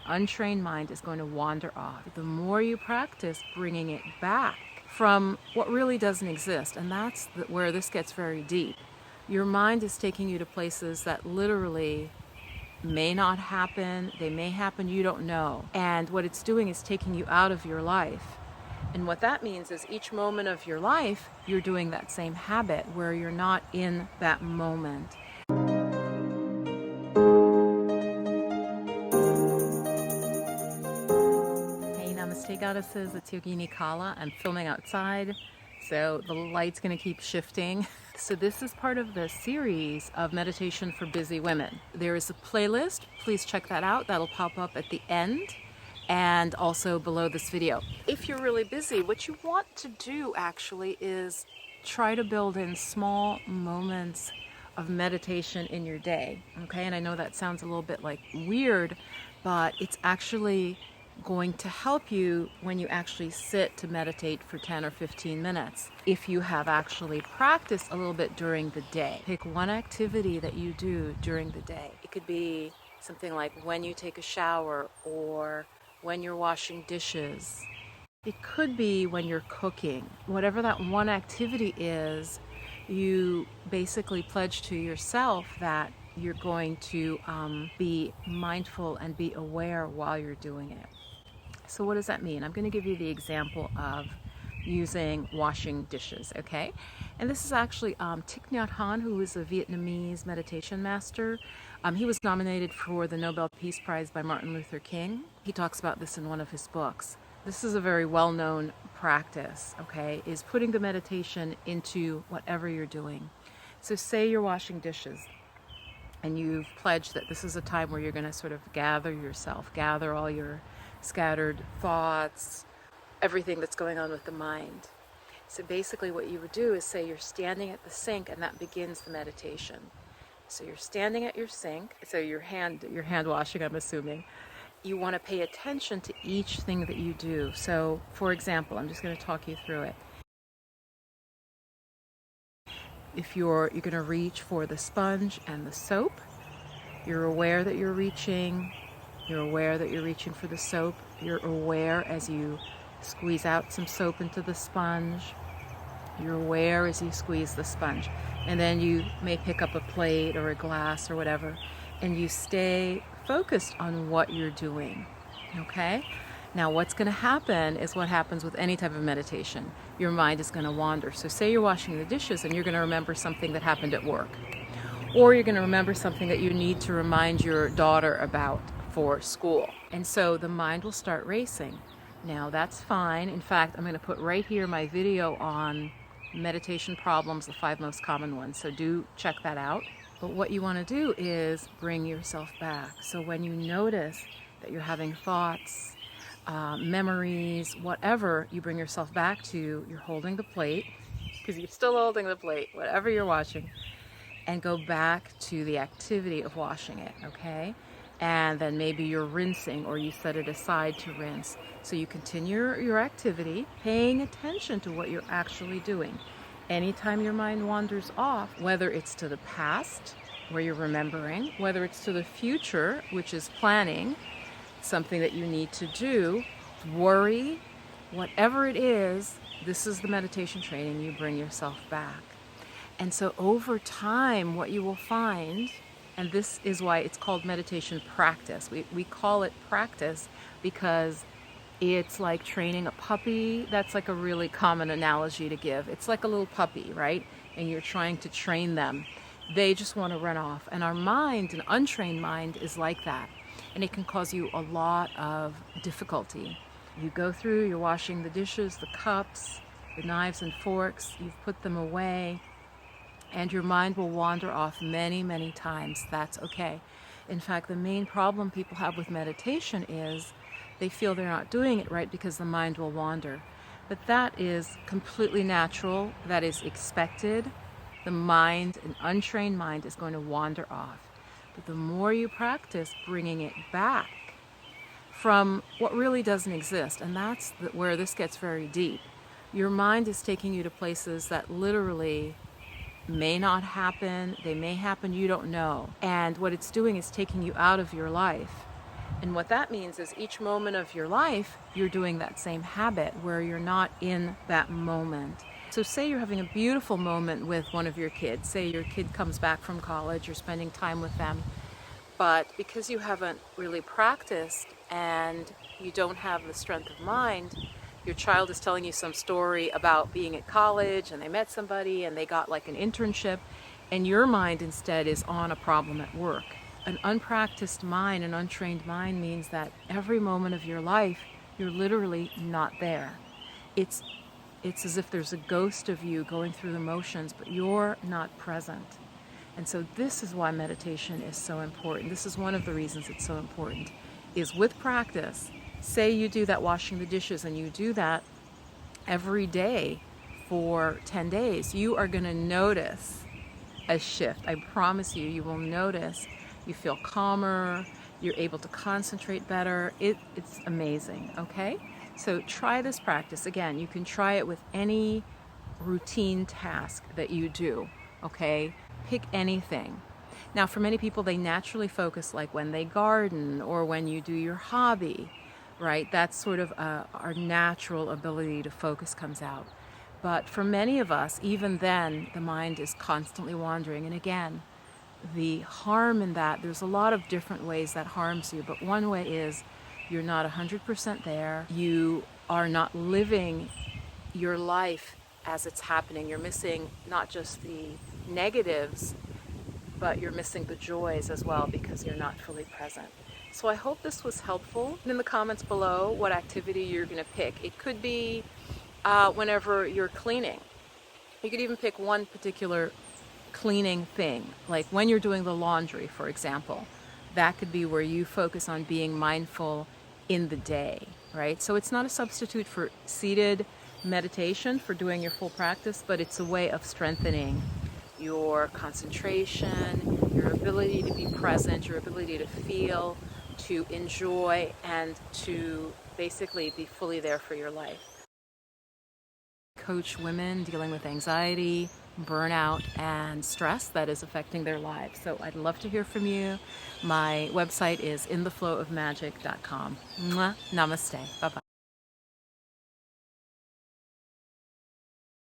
untrained mind is going to wander off. The more you practice bringing it back from what really doesn't exist, and that's where this gets very deep. Your mind is taking you to places that literally may not happen, they may happen, you don't know. And what it's doing is taking you out of your life. And what that means is each moment of your life, you're doing that same habit where you're not in that moment. Hey, Namaste Goddesses, it's Yogini Kala. I'm filming outside, so the light's gonna keep shifting. So this is part of the series of meditation for busy women. There is a playlist, please check that out. That'll pop up at the end and also below this video. If you're really busy, what you want to do actually is try to build in small moments of meditation in your day, okay? And I know that sounds a little bit like weird, but it's actually going to help you when you actually sit to meditate for 10 or 15 minutes. If you have actually practiced a little bit during the day, pick one activity that you do during the day. It could be something like when you take a shower or when you're washing dishes. It could be when you're cooking. Whatever that one activity is, you basically pledge to yourself that you're going to be mindful and be aware while you're doing it. So what does that mean? I'm going to give you the example of using washing dishes, okay? And this is actually Thich Nhat Hanh, who is a Vietnamese meditation master. He was nominated for the Nobel Peace Prize by Martin Luther King. He talks about this in one of his books. This is a very well-known practice, okay, is putting the meditation into whatever you're doing. So say you're washing dishes and you've pledged that this is a time where you're going to sort of gather yourself, gather all your scattered thoughts, everything that's going on with the mind. So basically what you would do is say you're standing at the sink, and that begins the meditation. So you're standing at your sink, so your hand washing, I'm assuming. You want to pay attention to each thing that you do. So for example, I'm just going to talk you through it. If you're going to reach for the sponge and the soap, you're aware that you're reaching. You're aware that you're reaching for the soap. You're aware as you squeeze out some soap into the sponge. You're aware as you squeeze the sponge. And then you may pick up a plate or a glass or whatever, and you stay focused on what you're doing, okay? Now what's going to happen is what happens with any type of meditation. Your mind is going to wander. So say you're washing the dishes and you're going to remember something that happened at work. Or you're going to remember something that you need to remind your daughter about for school. And so the mind will start racing. Now that's fine. In fact, I'm going to put right here my video on meditation problems, the 5 most common ones. So do check that out. But what you want to do is bring yourself back. So when you notice that you're having thoughts, memories, whatever, you bring yourself back to, you're holding the plate, because you're still holding the plate, whatever you're washing, and go back to the activity of washing it, okay? And then maybe you're rinsing, or you set it aside to rinse. So you continue your activity, paying attention to what you're actually doing. Anytime your mind wanders off, whether it's to the past, where you're remembering, whether it's to the future, which is planning, something that you need to do, worry, whatever it is, this is the meditation training, you bring yourself back. And so over time, what you will find, and this is why it's called meditation practice. We call it practice because it's like training a puppy. That's like a really common analogy to give. It's like a little puppy, right? And you're trying to train them. They just want to run off. And our mind, an untrained mind, is like that. And it can cause you a lot of difficulty. You go through, you're washing the dishes, the cups, the knives and forks, you've put them away, and your mind will wander off many, many times. That's okay. In fact, the main problem people have with meditation is they feel they're not doing it right because the mind will wander. But that is completely natural. That is expected. The mind, an untrained mind, is going to wander off. But the more you practice bringing it back from what really doesn't exist, and that's where this gets very deep. Your mind is taking you to places that literally may not happen, they may happen, you don't know. And what it's doing is taking you out of your life. And what that means is each moment of your life, you're doing that same habit where you're not in that moment. So say you're having a beautiful moment with one of your kids. Say your kid comes back from college, you're spending time with them. But because you haven't really practiced and you don't have the strength of mind, your child is telling you some story about being at college and they met somebody and they got like an internship, and your mind instead is on a problem at work. An unpracticed mind, an untrained mind means that every moment of your life, you're literally not there. It's as if there's a ghost of you going through the motions, but you're not present. And so this is why meditation is so important. This is one of the reasons it's so important, is with practice. Say you do that washing the dishes and you do that every day for 10 days, you are going to notice a shift. I promise you, you will notice. You feel calmer, you're able to concentrate better. It's amazing, okay? So try this practice. Again, you can try it with any routine task that you do, okay? Pick anything. Now, for many people, they naturally focus like when they garden or when you do your hobby, right? That's sort of our natural ability to focus comes out. But for many of us, even then, the mind is constantly wandering. And again, the harm in that, there's a lot of different ways that harms you, but one way is you're not 100% there. You are not living your life as it's happening. You're missing not just the negatives, but you're missing the joys as well because you're not fully present. So I hope this was helpful. In the comments below what activity you're going to pick. It could be whenever you're cleaning. You could even pick one particular cleaning thing, like when you're doing the laundry, for example. That could be where you focus on being mindful in the day, right? So it's not a substitute for seated meditation for doing your full practice, but it's a way of strengthening your concentration, your ability to be present, your ability to feel, to enjoy, and to basically be fully there for your life. Coach women dealing with anxiety, burnout, and stress that is affecting their lives. So I'd love to hear from you. My website is intheflowofmagic.com. Mwah. Namaste. Bye-bye.